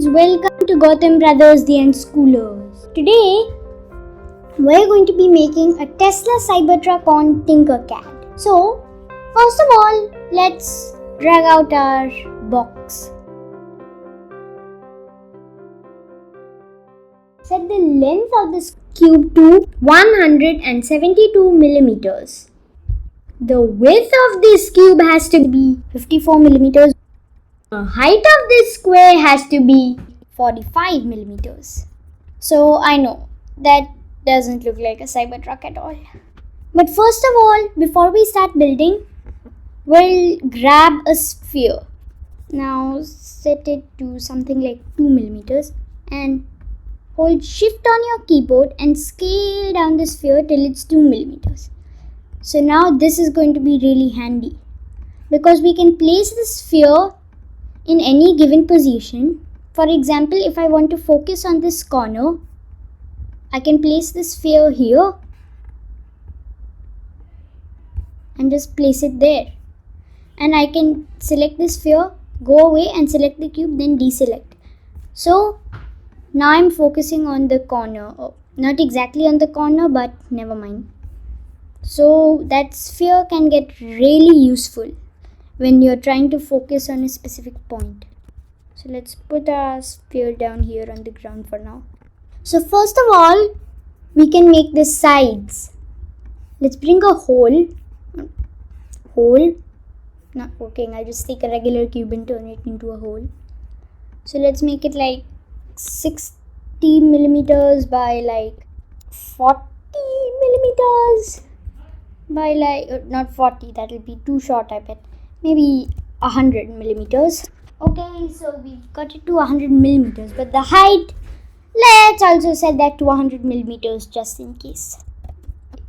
Welcome to Gotham Brothers the End Schoolers. Today we're going to be making a Tesla CyberTruck on TinkerCAD. So first of all, let's drag out our box. Set the length of this cube to 172 millimeters. The width of this cube has to be 54 millimeters. The height of this square has to be 45 millimeters. So I know that doesn't look like a Cybertruck at all. But first of all, before we start building, we'll grab a sphere. Now set it to something like 2 millimeters and hold shift on your keyboard and scale down the sphere till it's 2 millimeters. So now this is going to be really handy because we can place the sphere in any given position. For example, if I want to focus on this corner, I can place the sphere here and just place it there. And I can select the sphere, go away and select the cube, then deselect. So now I'm focusing on the corner. Not exactly on the corner, but never mind. So that sphere can get really useful when you're trying to focus on a specific point. So let's put our sphere down here on the ground for now. So first of all, we can make the sides. Let's bring a hole. Not working. I'll just take a regular cube and turn it into a hole. So let's make it like 60 millimeters by like 40 millimeters by like, not 40, that'll be too short, I bet. Maybe 100 millimeters. Okay, so we've got it to 100 millimeters, but the height, let's also set that to 100 millimeters just in case.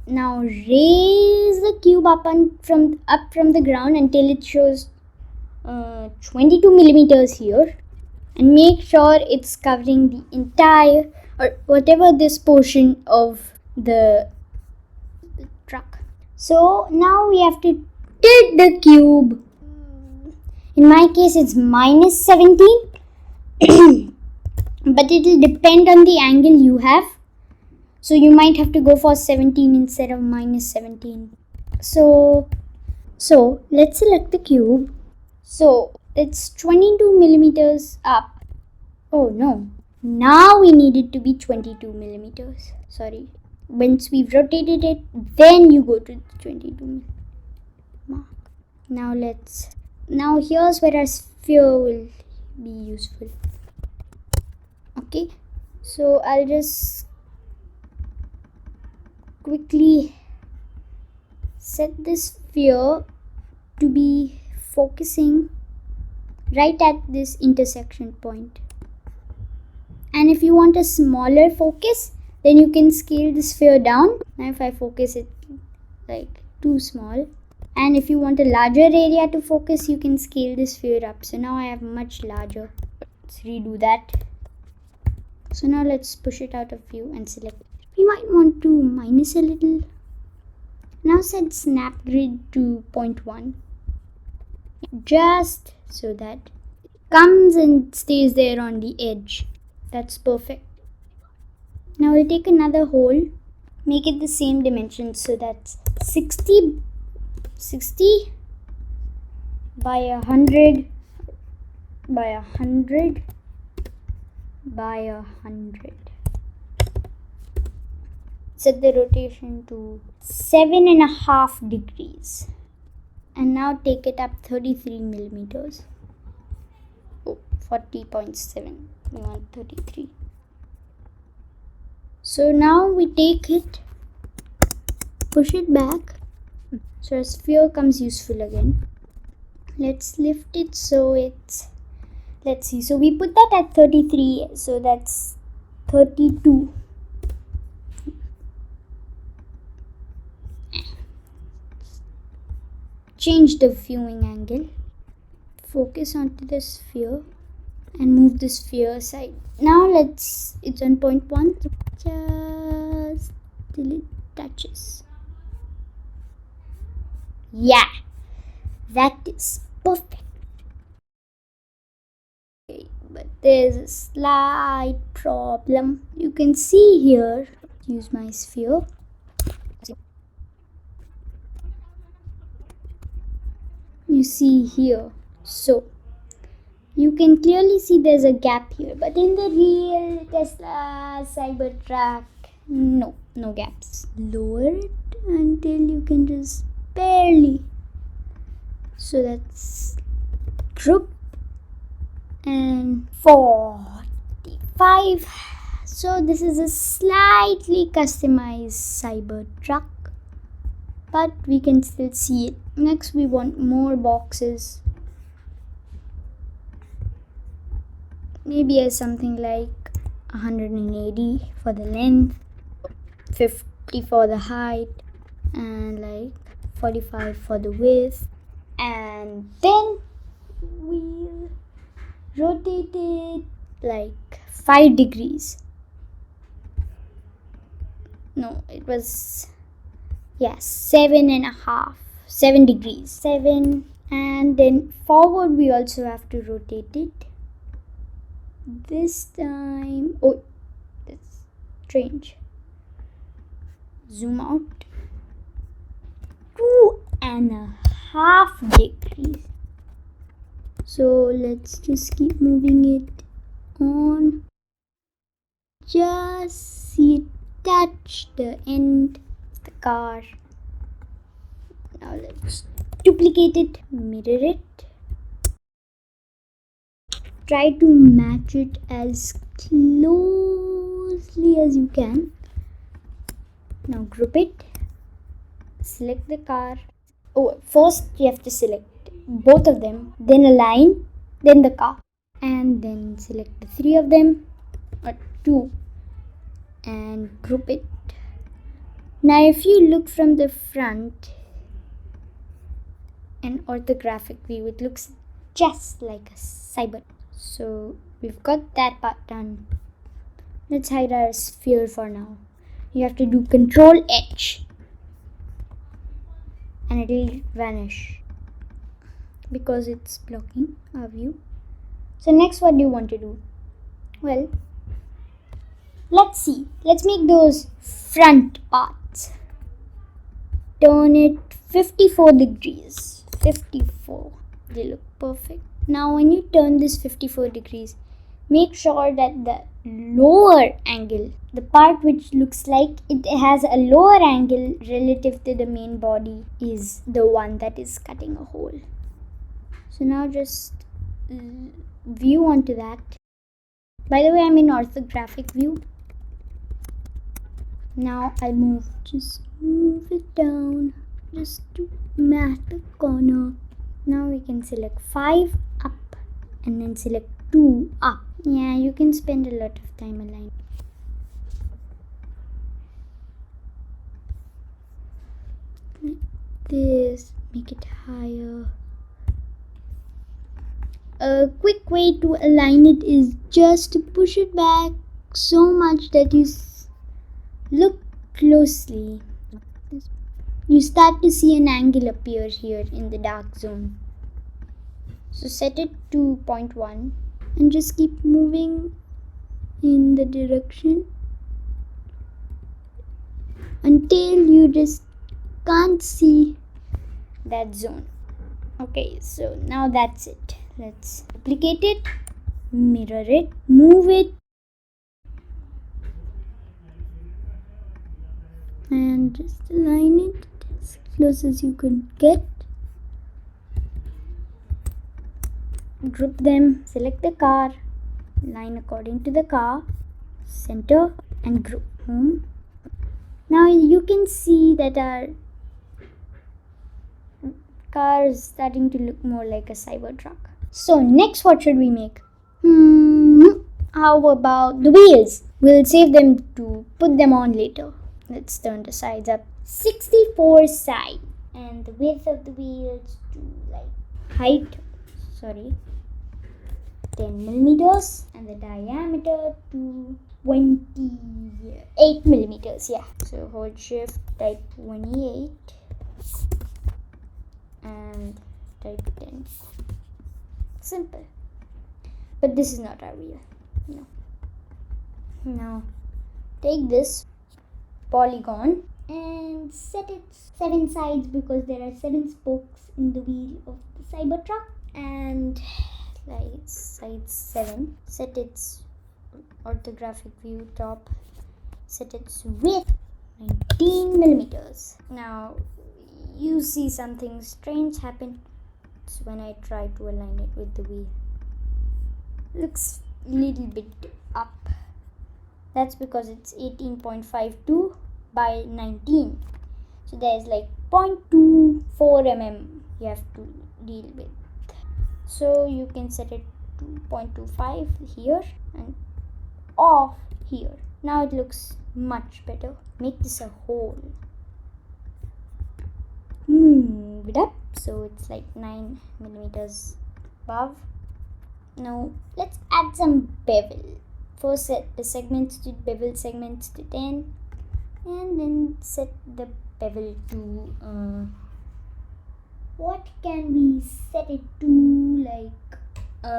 Now raise the cube up from the ground until it shows 22 millimeters here, and make sure it's covering the entire or whatever this portion of the truck. So now we have to tilt the cube. In my case it's minus 17 but it will depend on the angle you have, so you might have to go for 17 instead of minus 17. So let's select the cube. So it's 22 millimeters up. Oh no, now we need it to be 22 millimeters. Sorry, once we've rotated it, then you go to the 22 mark. Now here's where our sphere will be useful. Okay, so I'll just quickly set this sphere to be focusing right at this intersection point. And if you want a smaller focus, then you can scale the sphere down. Now if I focus it like too small, and if you want a larger area to focus, you can scale the sphere up. So now I have much larger. Let's redo that. So now let's push it out of view and select. We might want to minus a little. Now set snap grid to 0.1. Just so that it comes and stays there on the edge. That's perfect. Now we'll take another hole, make it the same dimensions, so that's 60 by 100 by 100 by 100. Set the rotation to 7.5 degrees. And now take it up 33 millimeters. 40.7. We want 33. So now we take it, push it back, so a sphere comes useful again. Let's lift it so it's, let's see, so we put that at 33, so that's 32. Change the viewing angle, focus onto the sphere and move the sphere aside. Now it's on 0.1, just till it touches. Yeah, that is perfect. Okay, but there's a slight problem. You can see here, use my sphere. You see here, so you can clearly see there's a gap here, but in the real Tesla CyberTruck, no gaps. Lower it until you can just barely. So that's group and 45. So this is a slightly customized Cybertruck, but we can still see it. Next we want more boxes. Maybe as something like 180 for the length, 50 for the height, and like 45 for the width. And then we'll rotate it like 5 degrees. No, it was 7 degrees. 7. And then forward we also have to rotate it. This time, oh, that's strange. Zoom out. 2.5 degrees. So let's just keep moving it on. Just see it touch the end of the car. Now let's duplicate it, mirror it. Try to match it as closely as you can. Now group it. Select the car. Oh, first you have to select both of them, then align, then the car, and then select the 3 of them, or 2, and group it. Now if you look from the front, an orthographic view, it looks just like a cyber. So we've got that part done. Let's hide our sphere for now. You have to do Control H and it'll vanish because it's blocking our view. So next, what do you want to do? Well, let's see. Let's make those front parts. Turn it 54 degrees. 54. They look perfect. Now when you turn this 54 degrees, make sure that the lower angle, the part which looks like it has a lower angle relative to the main body, is the one that is cutting a hole. So now just view onto that. By the way, I'm in orthographic view. Now I'll just move it down just to match the corner. Now we can select 5 up and then select 2 up. Yeah, you can spend a lot of time aligning. Like this, make it higher. A quick way to align it is just to push it back so much that you look closely. You start to see an angle appear here in the dark zone. So set it to 0.1 and just keep moving in the direction until you just can't see that zone. Okay, so now that's it. Let's duplicate it, mirror it, move it, and just align it as close as you can get. Group them, select the car, line according to the car, center, and group. Now you can see that our car is starting to look more like a Cybertruck. So next, what should we make? How about the wheels? We'll save them to put them on later. Let's turn the sides up. 64 side, and the width of the wheels to height, 10 millimeters, and the diameter to 28 millimeters. Yeah. So hold shift, type 28, and type 10. Simple. But this is not our wheel. No. Now take this polygon and set its 7 sides, because there are 7 spokes in the wheel of the Cybertruck. And like side 7, set its orthographic view top, set its width 19 millimeters. Now you see something strange happen. It's when I try to align it with the wheel. Looks a little bit up. That's because it's 18.52 by 19. So there's like 0.24 mm you have to deal with. So you can set it to 0.25 here and off here. Now it looks much better. Make this a hole. Move it up so it's like 9 millimeters above. Now let's add some bevel. First set the segments to bevel segments to 10, and then set the bevel to what can we set it to, like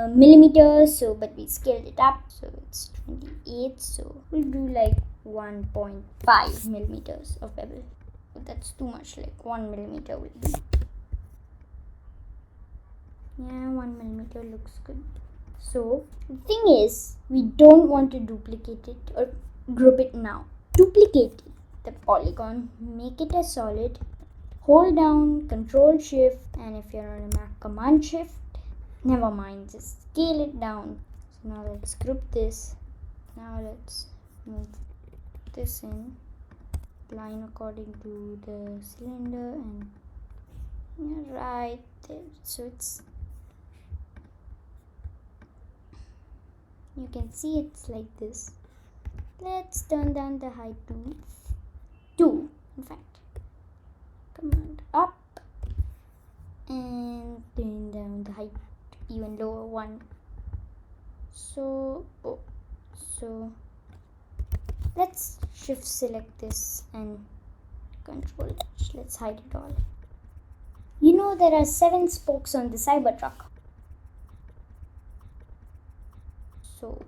millimeters. So but we scaled it up, so it's 28, so we'll do like 1.5 millimeters of bevel. But that's too much, like 1 millimeter will do. Yeah, 1 millimeter looks good. So the thing is, we don't want to duplicate it or group it now. Duplicate the polygon, make it a solid, hold down Control Shift, and if you're on a Mac, Command Shift. Never mind, just scale it down. So now let's group this. Now let's move this in line according to the cylinder, and right there. So it's, you can see it's like this. Let's turn down the height to 2, in fact. Command up and turn down the height even lower, 1. So let's shift select this and Control H. Let's hide it all. You know there are 7 spokes on the Cybertruck. So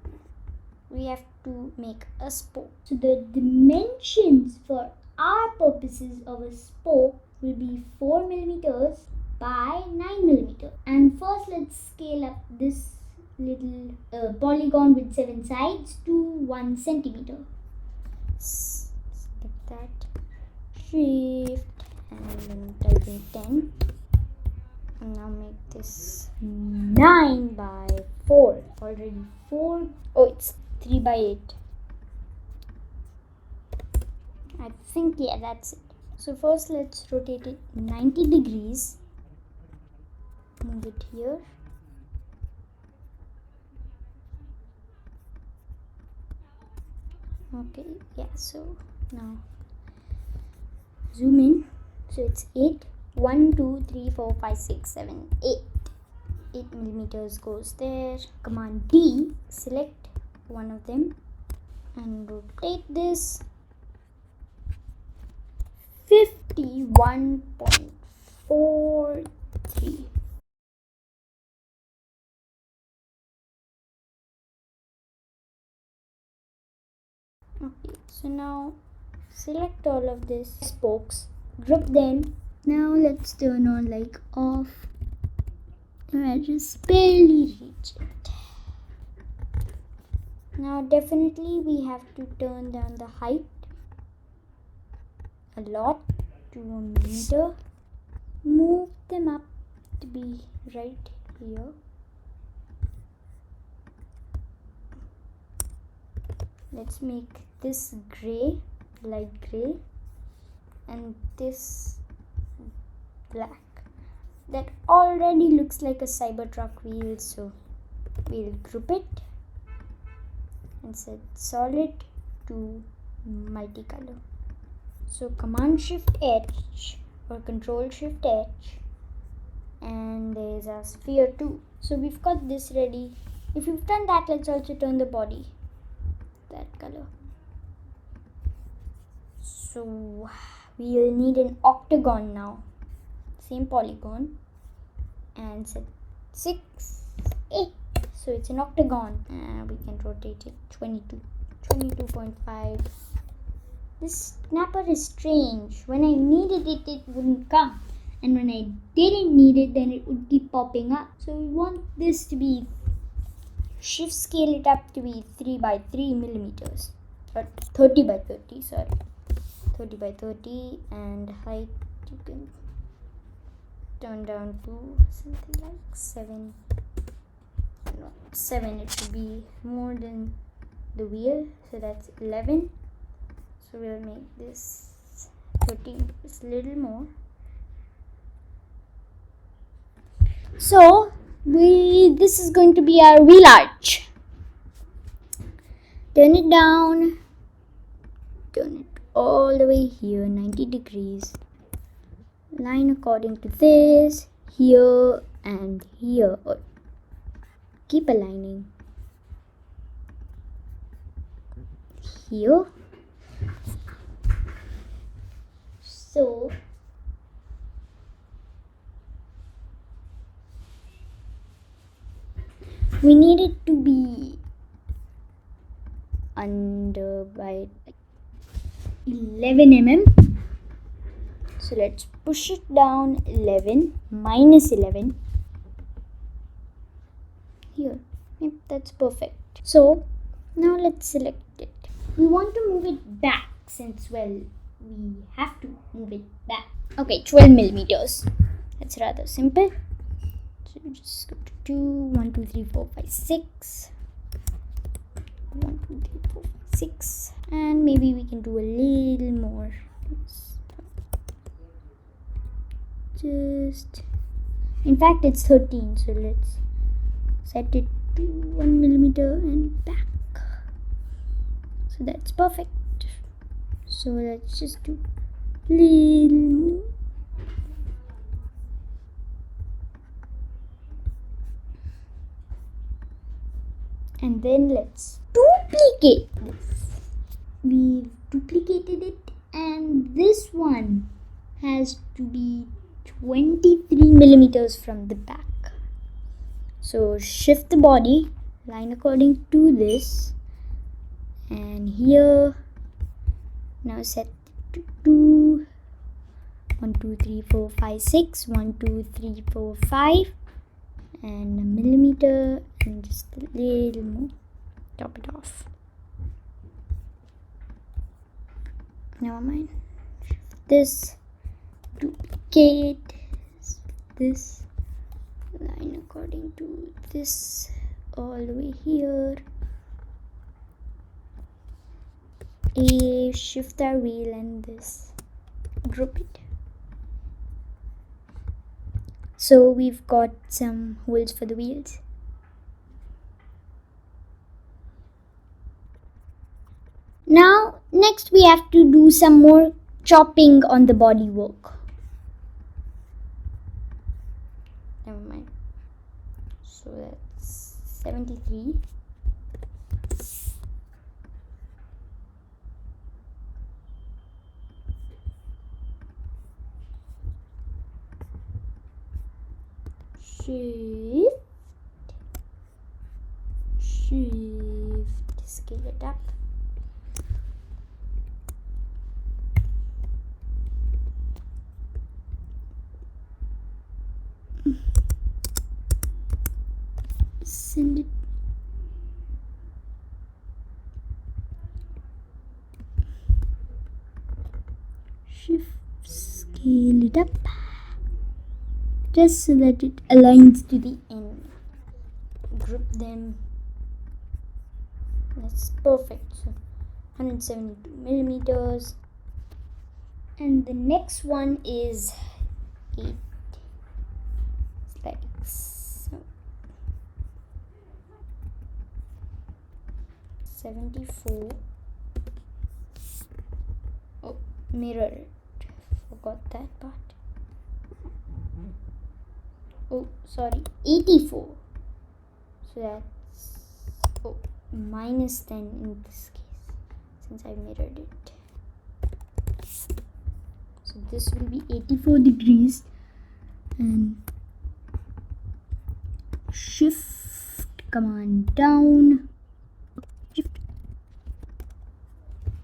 we have to make a spoke. So the dimensions for our purposes of a spoke will be 4 millimeters by 9 millimeters. And first let's scale up this little polygon with 7 sides to 1 centimeter. Select that, shift, and then type in 10. And now make this 9 by 4. Already 4. Oh, it's 3 by 8. I think, yeah, that's it. So first let's rotate it 90 degrees. Move it here. Okay, yeah, so now zoom in. So it's 8. 1, 2, 3, 4, 5, 6, 7, 8. 8 millimeters goes there. Command D, select one of them and rotate this 51.43. Okay, so now select all of these spokes, group them. Now let's turn on like off. I just barely reach it. Now definitely we have to turn down the height a lot to 1 meter. Move them up to be right here. Let's make this gray, light gray, and this black. That already looks like a Cybertruck wheel, so we'll group it and set solid to multicolor. So Command Shift H or Control Shift H, and there's a sphere too. So we've got this ready. If you've done that, let's also turn the body that color. So we'll need an octagon now. Same polygon and set 6, 8. So it's an octagon. We can rotate it 22.5. This snapper is strange. When I needed it, it wouldn't come. And when I didn't need it, then it would keep popping up. So we want this to be, shift scale it up to be 3 by 3 millimeters. Or 30 by 30, sorry. 30 by 30, and height you can turn down to something like 7. No, 7, it should be more than the wheel, so that's 11. So we'll make this 13, just a little more. So this is going to be our wheel arch. Turn it down, turn it all the way here, 90 degrees. Line according to this, here and here. Keep aligning. Here. So we need it to be under by like 11 mm. So let's push it down 11 minus 11 here. Yep, that's perfect. So now let's select it. We want to move it back since, well, we have to move it back. Okay, 12 millimeters. That's rather simple. So just go to 2, 1, 2, 3, 4, 5, 6. 1, 2, 3, 4, 5, 6. And maybe we can do a little more. In fact, it's 13, so let's set it to 1 millimeter and back. So that's perfect. So let's just do little more. And then let's duplicate this. We've duplicated it, and this one has to be 23 millimeters from the back. So shift the body, line according to this, and here now set to 2, 1, 2, 3, 4, 5, 6, 1, 2, 3, 4, 5, and a millimeter, and just a little more. Top it off. Never mind. Shift this, duplicate this, line according to this all the way here. Shift our wheel and this, group it. So we've got some holes for the wheels. Now next we have to do some more chopping on the body work. Never mind. So that's 73. Shift, scale it up. Send it. Shift, scale it up. Just so that it aligns to the end. Group them. That's perfect. So 172 millimeters. And the next one is 8. It's like so. 74. Oh, mirror it. Forgot that part. Oh, sorry, 84. So that's minus 10 in this case, since I mirrored it. So this will be 84 degrees, and shift come on down, shift,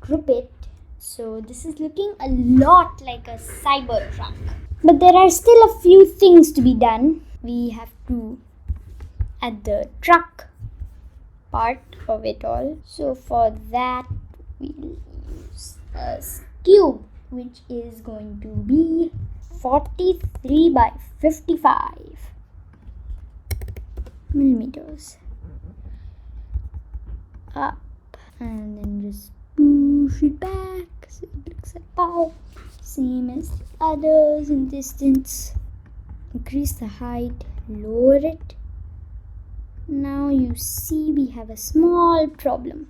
group it. So this is looking a lot like a CyberTruck. But there are still a few things to be done. We have to add the truck part of it all. So for that we'll use a cube which is going to be 43 by 55 millimeters. Up and then just push it back so it looks about same as the others in distance. Increase the height, lower it. Now you see we have a small problem.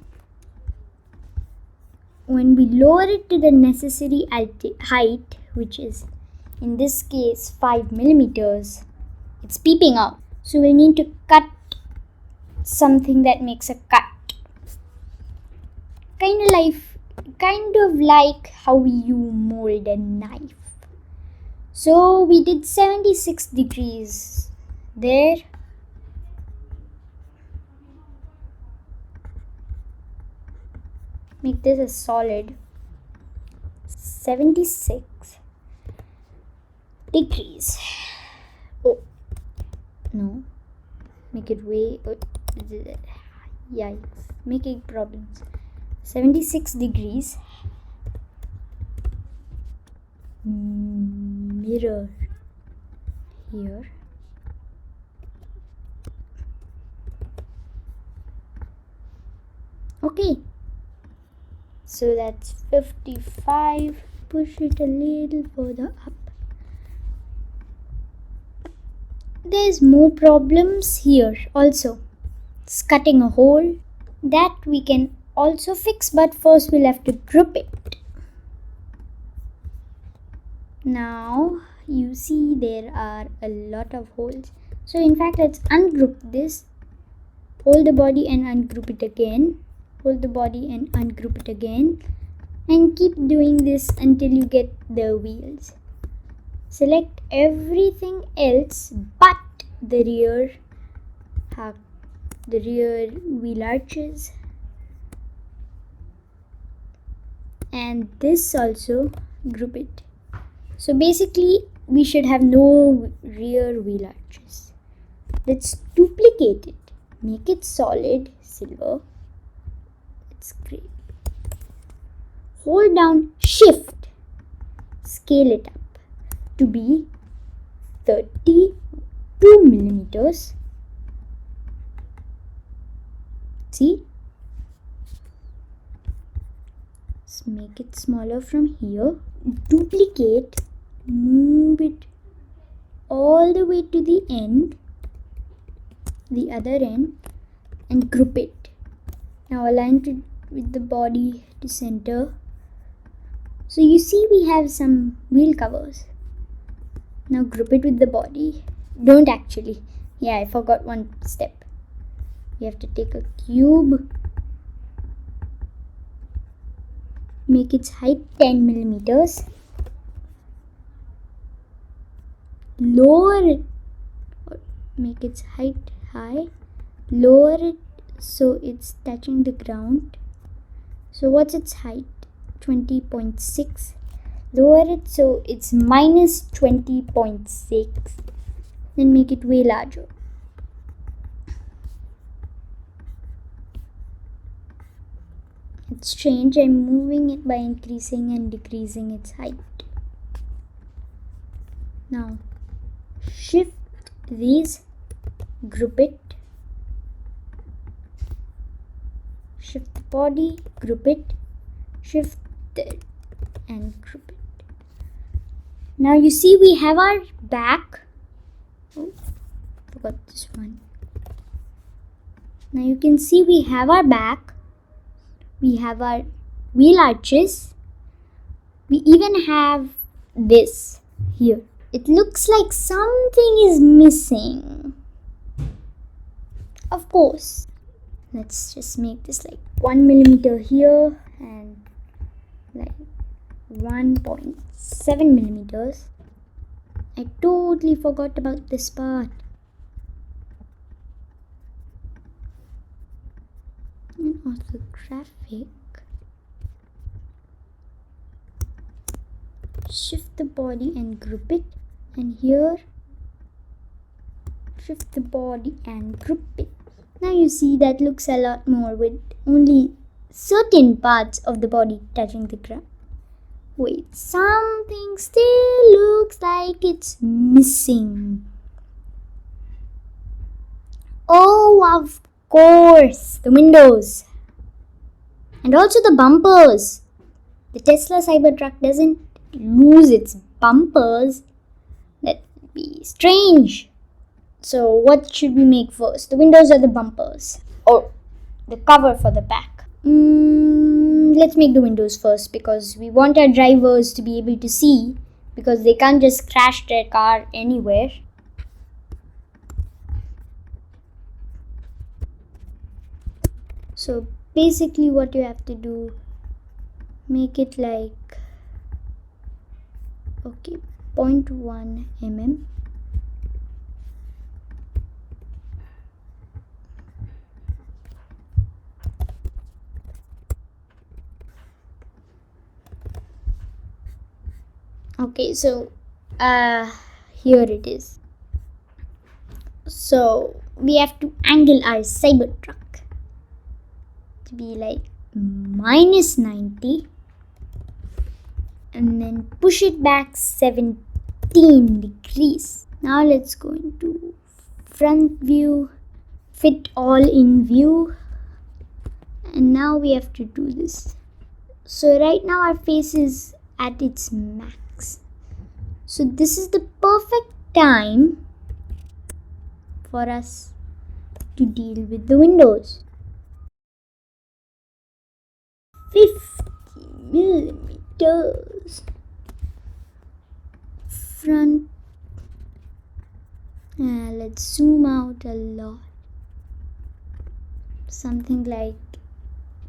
When we lower it to the necessary height, which is in this case 5 millimeters, it's peeping out. So we need to cut something that makes a cut. Kind of like how you mold a knife. So we did 76 degrees there. Make this a solid 76 degrees. Oh no, make it way, yikes, making problems. 76 degrees. Mirror here. Okay, so that's 55. Push it a little further up. There's more problems here also. It's cutting a hole that we can also fix, but first we'll have to group it. Now you see there are a lot of holes. So in fact, let's ungroup this. Hold the body and ungroup it again. Hold the body and ungroup it again. And keep doing this until you get the wheels. Select everything else but the rear wheel arches. And this also, group it. So basically we should have no rear wheel arches. Let's duplicate it. Make it solid silver. It's great. Hold down shift. Scale it up to be 32 millimeters. See? Let's make it smaller from here. Duplicate. Move it all the way to the end, the other end, and group it. Now align it with the body to center. So you see we have some wheel covers. Now group it with the body. Don't actually. Yeah, I forgot one step. You have to take a cube. Make its height 10 millimeters. Lower it. Make its height high. Lower it so it's touching the ground. So what's its height? 20.6. Lower it so it's minus 20.6. Then make it way larger. It's strange. I'm moving it by increasing and decreasing its height. Now shift these, group it. Shift the body, group it. Shift it and group it. Now you see we have our back. Oh, forgot this one. Now you can see we have our back. We have our wheel arches. We even have this here. It looks like something is missing. Of course. Let's just make this like 1 millimeter here and like 1.7 millimeters. I totally forgot about this part. and orthographic. Shift the body and group it, and here shift the body and group it. Now you see that looks a lot more with only certain parts of the body touching the ground. Wait, something still looks like it's missing. Oh, of course, the windows. And also the bumpers. The Tesla CyberTruck doesn't lose its bumpers. That'd be strange. So what should we make first? The windows or the bumpers? Or the cover for the back? Let's make the windows first because we want our drivers to be able to see, because they can't just crash their car anywhere. So basically what you have to do, make it like 0.1 mm. Okay, so here it is. So we have to angle our CyberTruck to be like -90 and then push it back 17 degrees. Now let's go into front view, fit all in view, and now we have to do this. So right now our face is at its max. So this is the perfect time for us to deal with the windows. 50 millimeters front. Let's zoom out a lot. Something like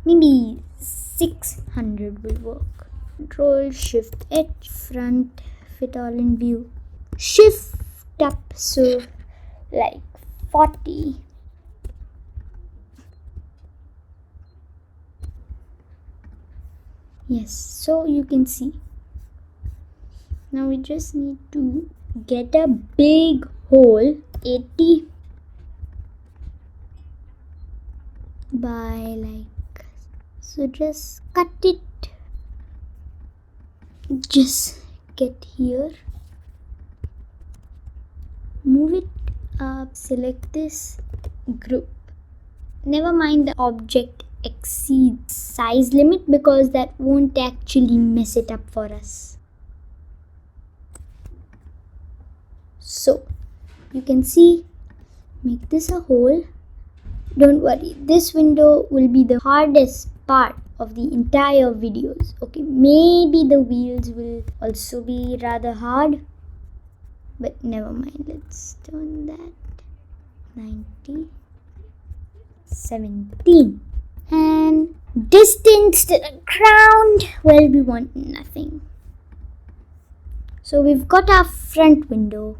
maybe 600 will work. Control Shift H, front, fit all in view. Shift up, so like 40. Yes, so you can see. Now we just need to get a big hole, 80 by like, so just cut it. Just get here, move it up, select this group. Never mind the object exceeds size limit because that won't actually mess it up for us. So you can see, make this a hole. Don't worry, this window will be the hardest part of the entire videos. Okay, maybe the wheels will also be rather hard, but never mind. Let's turn that 90, 17, and distance to the ground. Well, we want nothing. So we've got our front window.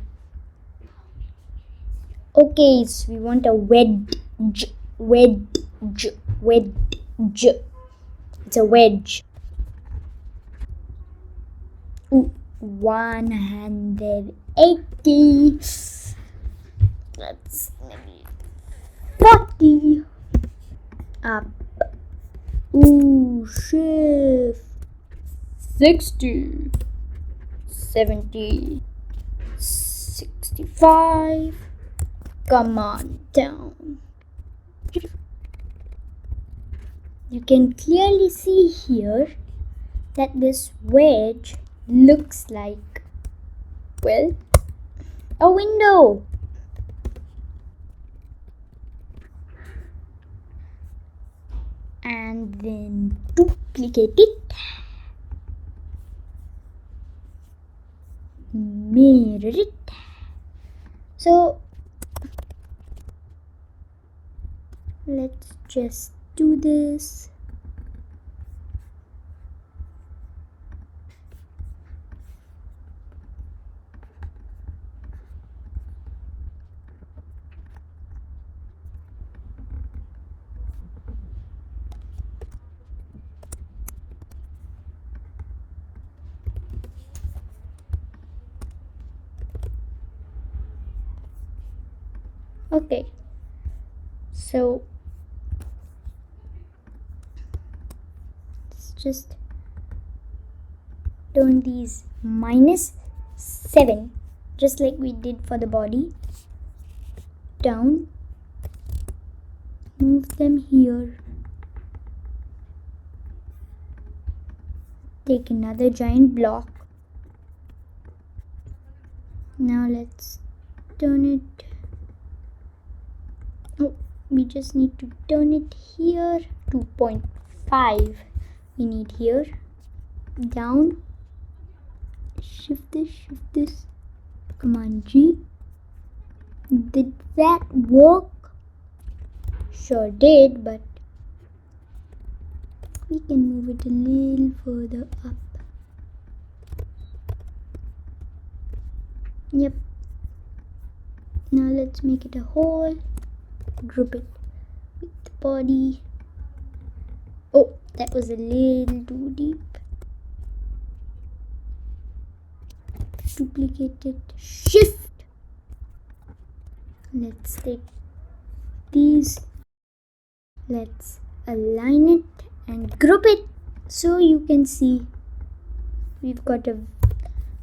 Okay, so we want a wedge. It's a wedge. 180. That's maybe 40. Up. Shift. 60. 70. 65. Come on down. You can clearly see here that this wedge looks like, well, a window. And then duplicate it, mirror it. So let's just do this. Okay, so let's just turn these -7, just like we did for the body, down, move them here, take another giant block. Now let's turn it. Oh, we just need to turn it here. 2.5 we need here. Down, shift this, Command G. Did that work? Sure did, but we can move it a little further up. Yep. Now let's make it a hole. Group it with the body. Oh, that was a little too deep. Duplicate it. Shift. Let's take these. Let's align it and group it so you can see we've got a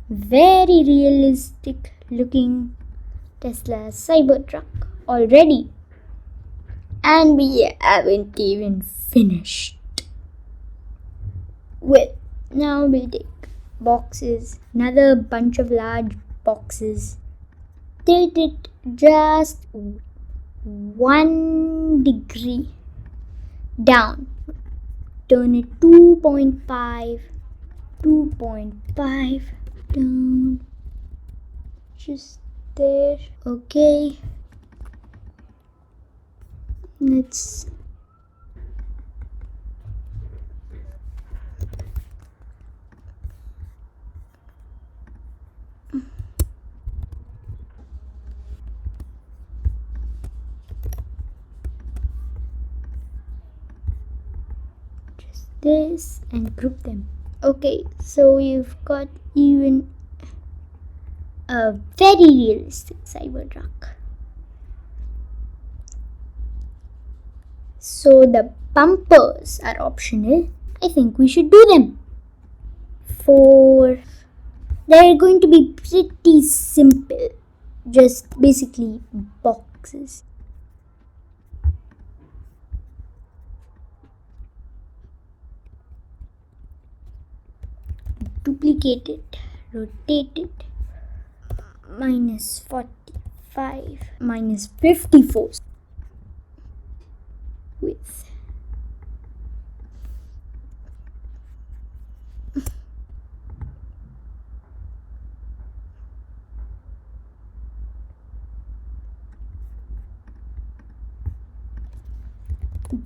very realistic looking Tesla CyberTruck already, and we haven't even finished. Well, now we'll take boxes, another bunch of large boxes, tilt it just 1 degree down, turn it 2.5 down, just there. Okay, let's this and group them. Okay, so you've got even a very realistic Cybertruck. So the bumpers are optional. I think we should do them. They're going to be pretty simple, just basically boxes. Duplicate it, rotate it, -45, -54 width.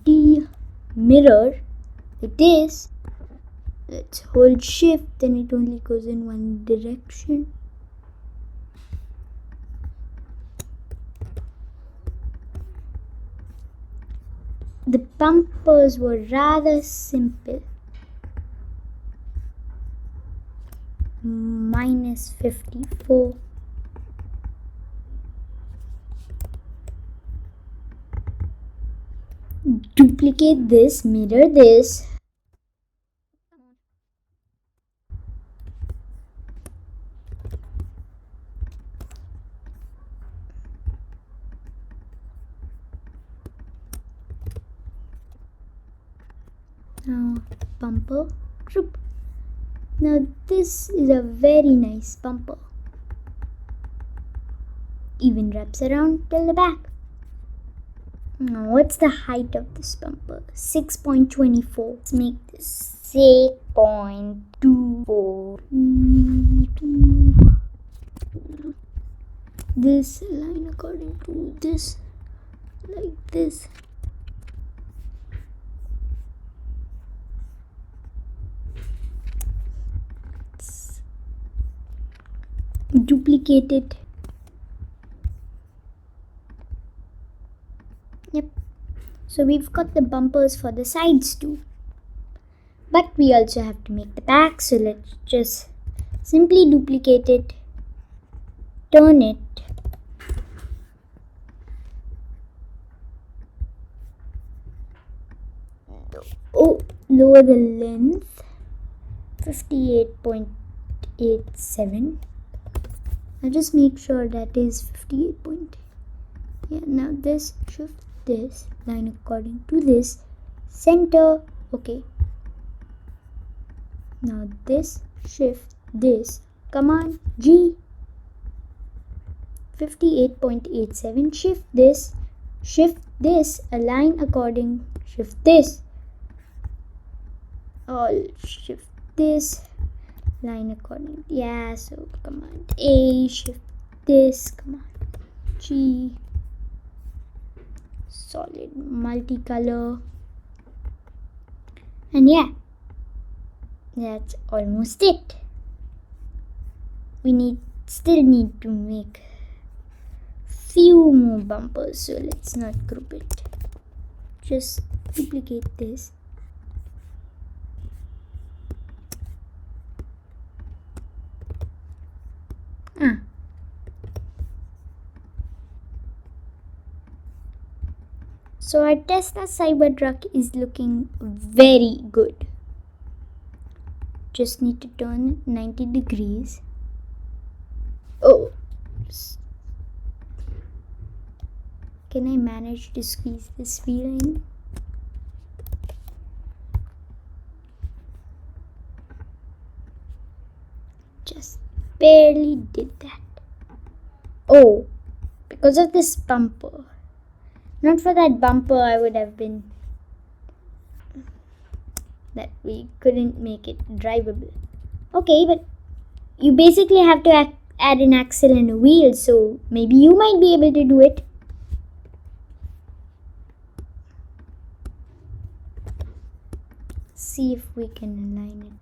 The mirror it is. Let's hold shift and it only goes in one direction. The bumpers were rather simple. -54. Duplicate this, mirror this. Now bumper group. Now this is a very nice bumper. Even wraps around till the back. Now what's the height of this bumper? 6.24. Let's make this 6.24. This line according to this, like this. Duplicate it. Yep. So we've got the bumpers for the sides too. But we also have to make the back, so let's just simply duplicate it, turn it, lower the length 58.87. I'll just make sure that is 58 point. Yeah, now this, shift this line according to this, center. Okay, now this, shift this, command G, 58.87, shift this, align according, shift this, all, shift this, line according, yeah, so command A, shift this, command G, solid multicolor, and yeah, that's almost it. We still need to make few more bumpers, so let's not group it. Just duplicate this. So our Tesla CyberTruck is looking very good. Just need to turn 90 degrees. Oh, can I manage to squeeze this wheel in? Just barely did that. Oh, because of this bumper. Not for that bumper, I would have been that we couldn't make it drivable. Okay, but you basically have to add an axle and a wheel, so maybe you might be able to do it. See if we can align it.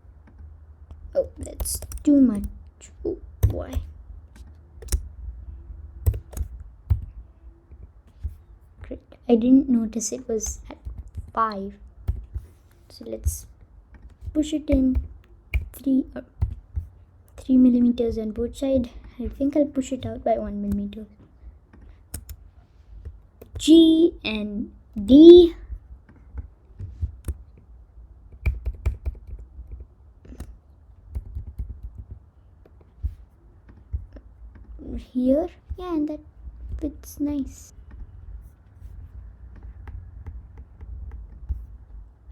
Oh, that's too much. Oh boy. Great. I didn't notice it was at 5. So let's push it in 3 millimeters on both sides. I think I'll push it out by 1 millimeter. G and D. Here, yeah, and that fits nice.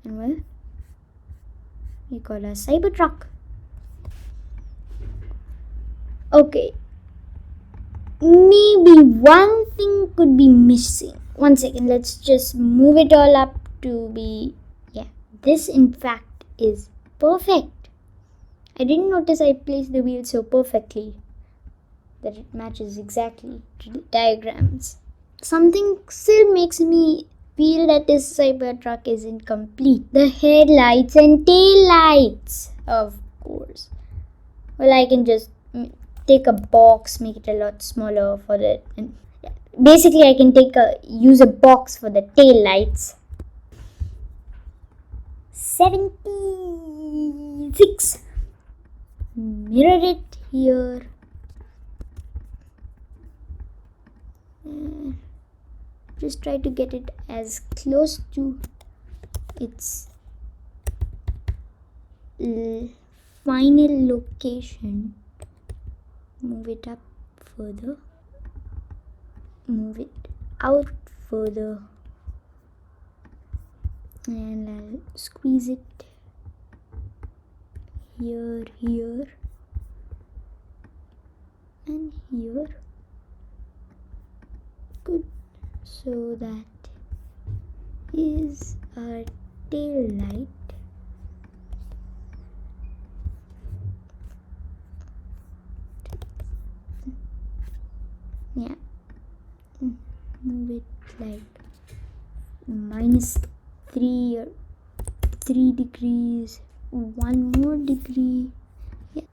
And well, we got a CyberTruck. Okay, maybe one thing could be missing. 1 second, let's just move it all up to be, yeah, this in fact is perfect. I didn't notice I placed the wheel so perfectly that it matches exactly to the diagrams. Something still makes me feel that this CyberTruck isn't complete. The headlights and tail lights, of course. Well, I can just take a box, make it a lot smaller for it, and yeah. Basically I can use a box for the tail lights. 76. Mirror it here. Just try to get it as close to its final location. Move it up further, move it out further, and I'll squeeze it here, and here. Good. So that is our tail light. Yeah, move it like -3 or 3 degrees, 1 more degree, yeah,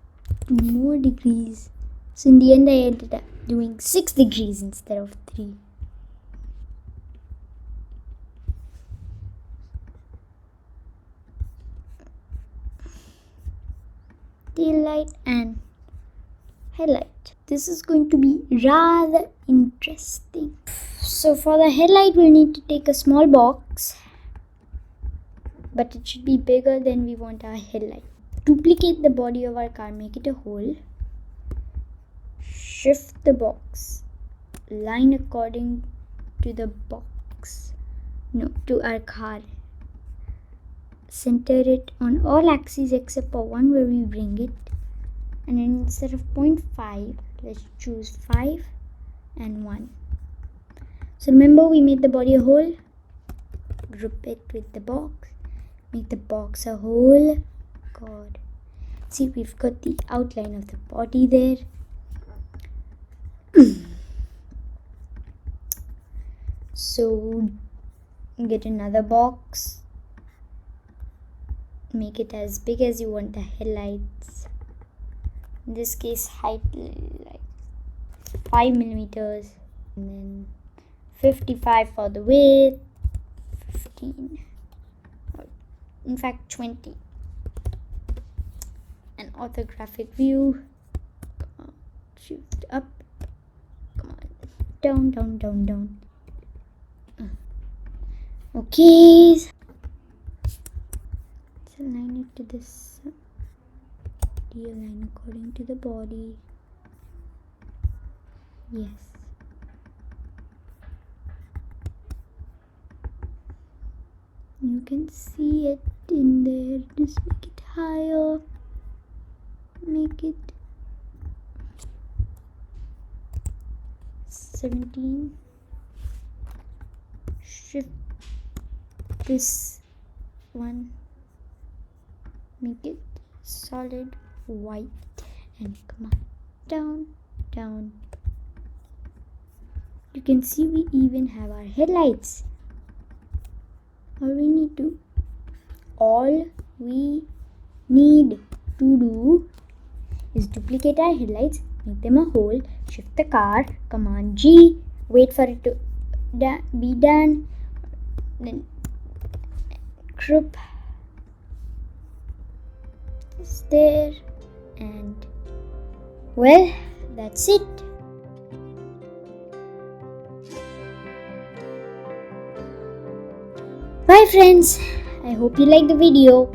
2 more degrees. So in the end I ended up doing 6 degrees instead of 3. Tail light and headlight. This is going to be rather interesting. So for the headlight we'll need to take a small box but it should be bigger than we want our headlight. Duplicate the body of our car, make it a hole. Shift the box, line according to the box. No, to our car. Center it on all axes except for one where we bring it. And then instead of 0.5, let's choose 5 and 1. So remember, we made the body a hole. Group it with the box. Make the box a hole. God. See, we've got the outline of the body there. So get another box. Make it as big as you want the headlights. In this case, height like 5 millimeters, and then 55 for the width, 15, or in fact 20. An orthographic view. Come on, shift up. Come on, down, down, down, down. Okay. So align it to this. Align according to the body. Yes. You can see it in there. Just make it higher. Make it 17. Shift this one. Make it solid white. And come on. Down, down. You can see we even have our headlights. All we need to do is duplicate our headlights, make them a hole, shift the car, Command G, wait for it to be done, then group this there, and well, that's it. Bye friends, I hope you liked the video.